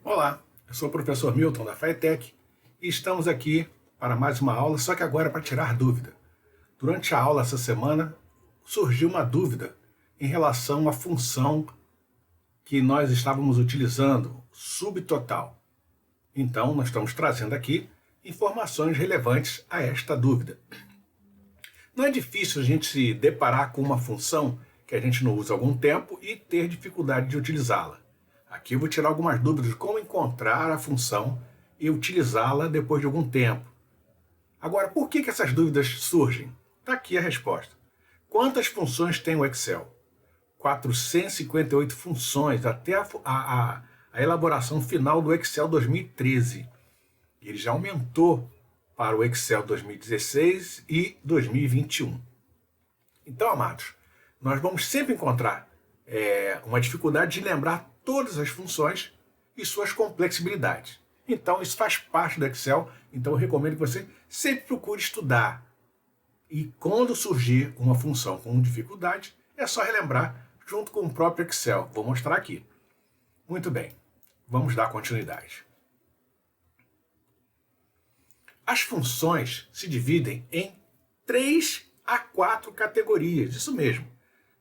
Olá, eu sou o professor Milton da FATEC e estamos aqui para mais uma aula, só que agora para tirar dúvida. Durante a aula essa semana surgiu uma dúvida em relação à função que nós estávamos utilizando, subtotal. Então, nós estamos trazendo aqui informações relevantes a esta dúvida. Não é difícil a gente se deparar com uma função que a gente não usa há algum tempo e ter dificuldade de utilizá-la. Aqui eu vou tirar algumas dúvidas de como encontrar a função e utilizá-la depois de algum tempo. Agora, por que essas dúvidas surgem? Está aqui a resposta. Quantas funções tem o Excel? 458 funções, até a elaboração final do Excel 2013. Ele já aumentou para o Excel 2016 e 2021. Então, amados, nós vamos sempre encontrar uma dificuldade de lembrar todas as funções e suas complexibilidades. Então, isso faz parte do Excel, então eu recomendo que você sempre procure estudar. E quando surgir uma função com dificuldade, é só relembrar junto com o próprio Excel. Vou mostrar aqui. Muito bem, vamos dar continuidade. As funções se dividem em 3 a 4 categorias, isso mesmo,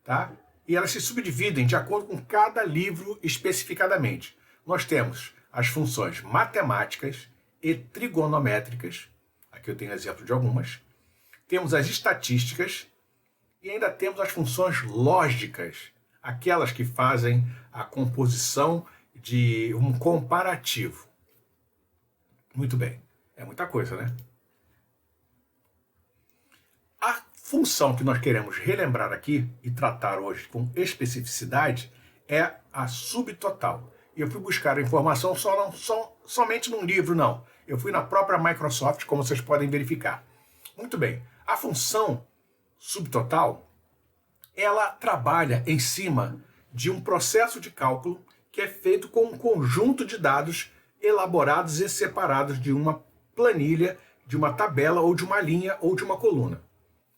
tá? E elas se subdividem de acordo com cada livro especificadamente. Nós temos as funções matemáticas e trigonométricas, aqui eu tenho exemplo de algumas. Temos as estatísticas e ainda temos as funções lógicas, aquelas que fazem a composição de um comparativo. Muito bem, é muita coisa, né? A função que nós queremos relembrar aqui e tratar hoje com especificidade é a subtotal. E eu fui buscar a informação somente num livro, não. Eu fui na própria Microsoft, como vocês podem verificar. Muito bem, a função subtotal, ela trabalha em cima de um processo de cálculo que é feito com um conjunto de dados elaborados e separados de uma planilha, de uma tabela ou de uma linha ou de uma coluna.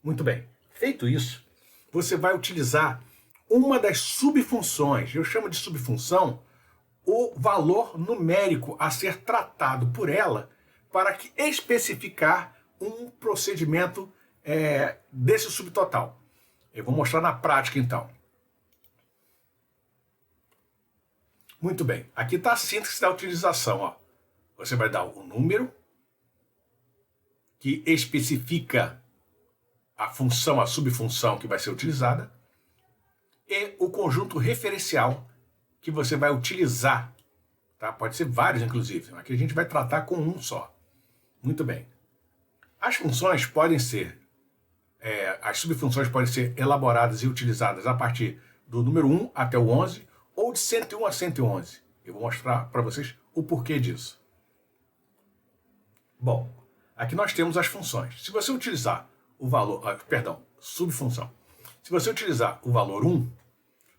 Muito bem, feito isso, você vai utilizar uma das subfunções, eu chamo de subfunção, o valor numérico a ser tratado por ela para que especificar um procedimento desse subtotal. Eu vou mostrar na prática então. Muito bem, aqui está a síntese da utilização. Ó. Você vai dar o número que especifica a função, a subfunção que vai ser utilizada, e o conjunto referencial que você vai utilizar. Tá? Pode ser vários, inclusive. Aqui a gente vai tratar com um só. Muito bem. As funções podem ser, as subfunções podem ser elaboradas e utilizadas a partir do número 1 até o 11, ou de 101 a 111. Eu vou mostrar para vocês o porquê disso. Bom, aqui nós temos as funções. Se você utilizar o valor, subfunção. Se você utilizar o valor 1,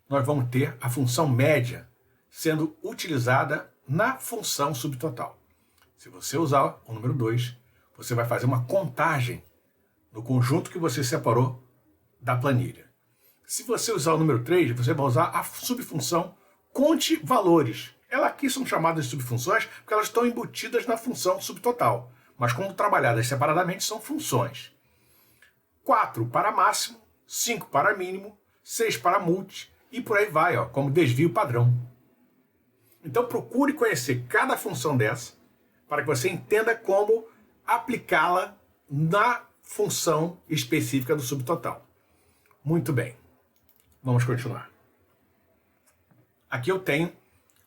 nós vamos ter a função média sendo utilizada na função subtotal. Se você usar o número 2, você vai fazer uma contagem no conjunto que você separou da planilha. Se você usar o número 3, você vai usar a subfunção conte valores. Elas aqui são chamadas de subfunções porque elas estão embutidas na função subtotal. Mas quando trabalhadas separadamente, são funções. 4 para máximo, 5 para mínimo, 6 para multi e por aí vai, ó, como desvio padrão. Então procure conhecer cada função dessa para que você entenda como aplicá-la na função específica do subtotal. Muito bem, vamos continuar. Aqui eu tenho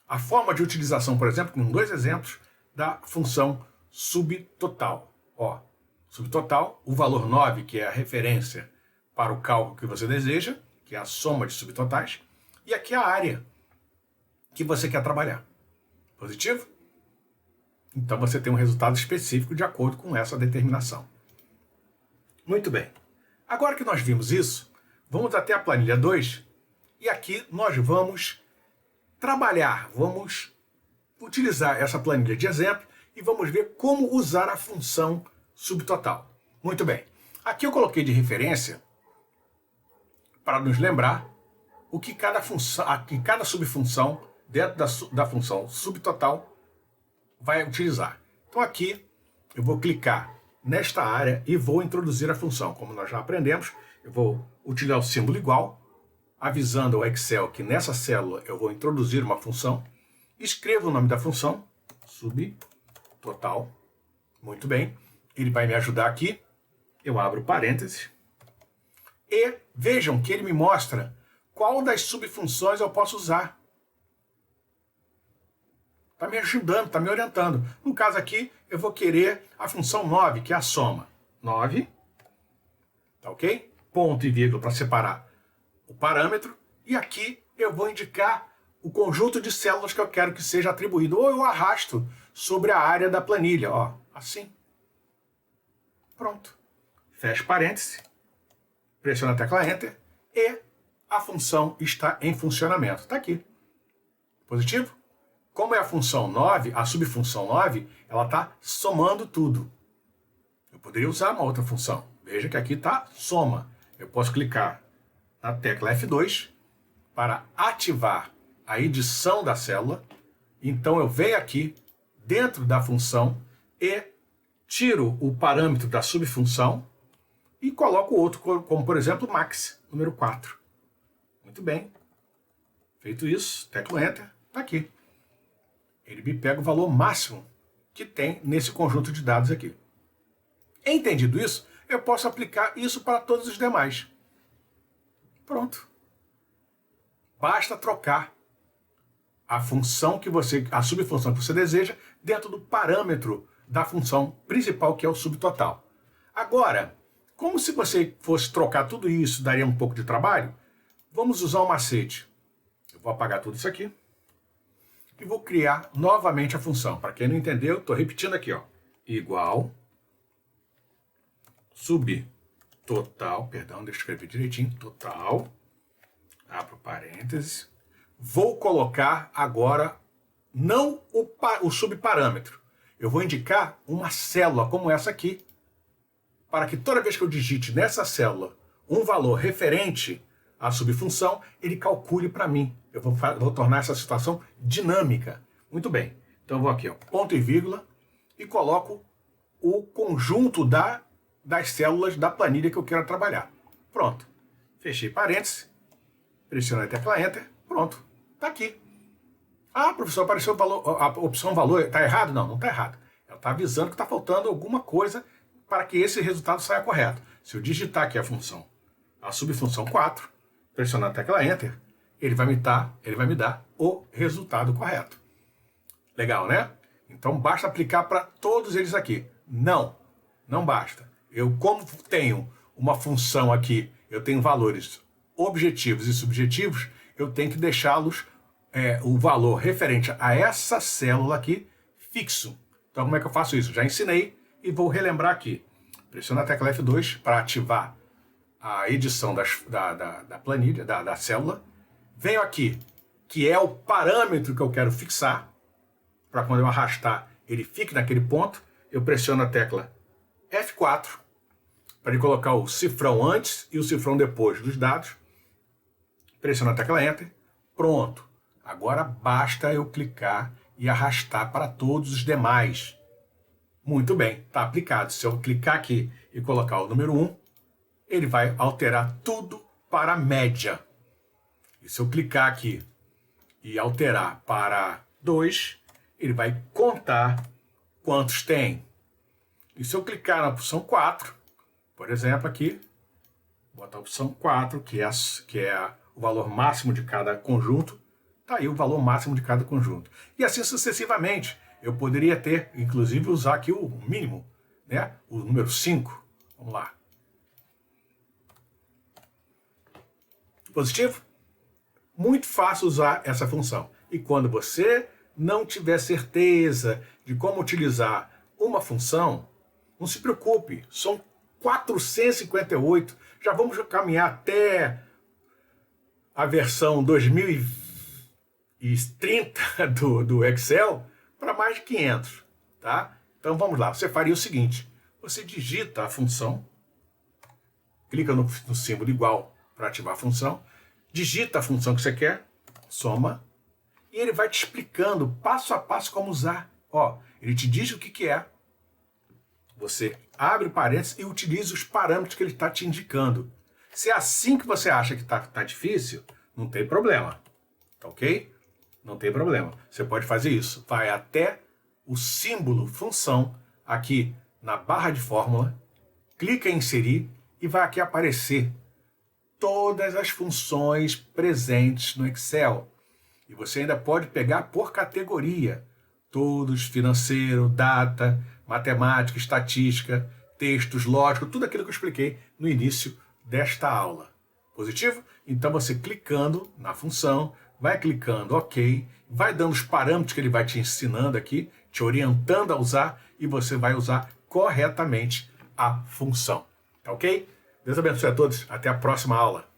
a forma de utilização, por exemplo, com 2 exemplos da função subtotal. Ó, subtotal, o valor 9, que é a referência para o cálculo que você deseja, que é a soma de subtotais, e aqui a área que você quer trabalhar. Positivo? Então você tem um resultado específico de acordo com essa determinação. Muito bem. Agora que nós vimos isso, vamos até a planilha 2, e aqui nós vamos trabalhar, vamos utilizar essa planilha de exemplo e vamos ver como usar a função subtotal. Muito bem. Aqui eu coloquei de referência para nos lembrar o que cada subfunção dentro da função subtotal vai utilizar. Então aqui eu vou clicar nesta área e vou introduzir a função. Como nós já aprendemos, eu vou utilizar o símbolo igual, avisando ao Excel que nessa célula eu vou introduzir uma função. Escrevo o nome da função, subtotal. Muito bem. Ele vai me ajudar aqui. Eu abro parênteses. E vejam que ele me mostra qual das subfunções eu posso usar. Está me ajudando, está me orientando. No caso aqui, eu vou querer a função 9, que é a soma. 9, tá ok? Ponto e vírgula para separar o parâmetro. E aqui eu vou indicar o conjunto de células que eu quero que seja atribuído. Ou eu arrasto sobre a área da planilha, ó, assim. Pronto. Fecho parênteses, pressiono a tecla Enter e a função está em funcionamento. Está aqui. Positivo? Como é a função 9, a subfunção 9, ela está somando tudo. Eu poderia usar uma outra função. Veja que aqui está soma. Eu posso clicar na tecla F2 para ativar a edição da célula. Então eu venho aqui dentro da função e tiro o parâmetro da subfunção e coloco outro, como por exemplo max, número 4. Muito bem. Feito isso, teclo Enter, está aqui. Ele me pega o valor máximo que tem nesse conjunto de dados aqui. Entendido isso, eu posso aplicar isso para todos os demais. Pronto. Basta trocar a função que a subfunção que você deseja dentro do parâmetro da função principal, que é o subtotal. Agora, como se você fosse trocar tudo isso, daria um pouco de trabalho, vamos usar um macete. Eu vou apagar tudo isso aqui e vou criar novamente a função. Para quem não entendeu, estou repetindo aqui, ó. Igual subtotal, perdão, deixa eu escrever direitinho, total, abro parênteses, vou colocar agora não o subparâmetro, eu vou indicar uma célula como essa aqui, para que toda vez que eu digite nessa célula um valor referente à subfunção, ele calcule para mim. Eu vou tornar essa situação dinâmica. Muito bem. Então eu vou aqui, ó, ponto e vírgula, e coloco o conjunto das células da planilha que eu quero trabalhar. Pronto. Fechei parênteses, pressionei a tecla Enter, pronto. Está aqui. Ah, professor, apareceu o valor, a opção valor. Está errado? Não, não está errado. Ela está avisando que está faltando alguma coisa para que esse resultado saia correto. Se eu digitar aqui a subfunção 4, pressionar a tecla Enter, ele vai me dar o resultado correto. Legal, né? Então basta aplicar para todos eles aqui. Não, não basta. Eu, como tenho uma função aqui, eu tenho valores objetivos e subjetivos, eu tenho que deixá-los, o valor referente a essa célula aqui, fixo. Então como é que eu faço isso? Já ensinei e vou relembrar aqui. Pressiono a tecla F2 para ativar a edição da planilha, da célula. Venho aqui, que é o parâmetro que eu quero fixar, para quando eu arrastar, ele fique naquele ponto. Eu pressiono a tecla F4, para ele colocar o cifrão antes e o cifrão depois dos dados. Pressiono a tecla Enter. Pronto. Agora basta eu clicar e arrastar para todos os demais. Muito bem, está aplicado. Se eu clicar aqui e colocar o número 1, ele vai alterar tudo para a média. E se eu clicar aqui e alterar para 2, ele vai contar quantos tem. E se eu clicar na opção 4, por exemplo aqui, botar a opção 4, que é o valor máximo de cada conjunto, está aí o valor máximo de cada conjunto. E assim sucessivamente. Eu poderia ter, inclusive, usar aqui o mínimo, né? O número 5. Vamos lá. Positivo? Muito fácil usar essa função. E quando você não tiver certeza de como utilizar uma função, não se preocupe, são 458. Já vamos caminhar até a versão 2030 do Excel, para mais de 500, tá? Então vamos lá, você faria o seguinte, você digita a função, clica no símbolo igual para ativar a função, digita a função que você quer, soma, e ele vai te explicando passo a passo como usar. Ó, Ele te diz o que é. Você abre o parênteses e utiliza os parâmetros que ele está te indicando. Se é assim que você acha que tá difícil, não tem problema. Tá ok? Não tem problema. Você pode fazer isso. Vai até o símbolo função aqui na barra de fórmula, clica em inserir e vai aqui aparecer todas as funções presentes no Excel. E você ainda pode pegar por categoria. Todos, financeiro, data, matemática, estatística, textos, lógico, tudo aquilo que eu expliquei no início desta aula. Positivo? Então você clicando na função, vai clicando OK, vai dando os parâmetros que ele vai te ensinando aqui, te orientando a usar e você vai usar corretamente a função. Tá ok? Deus abençoe a todos. Até a próxima aula.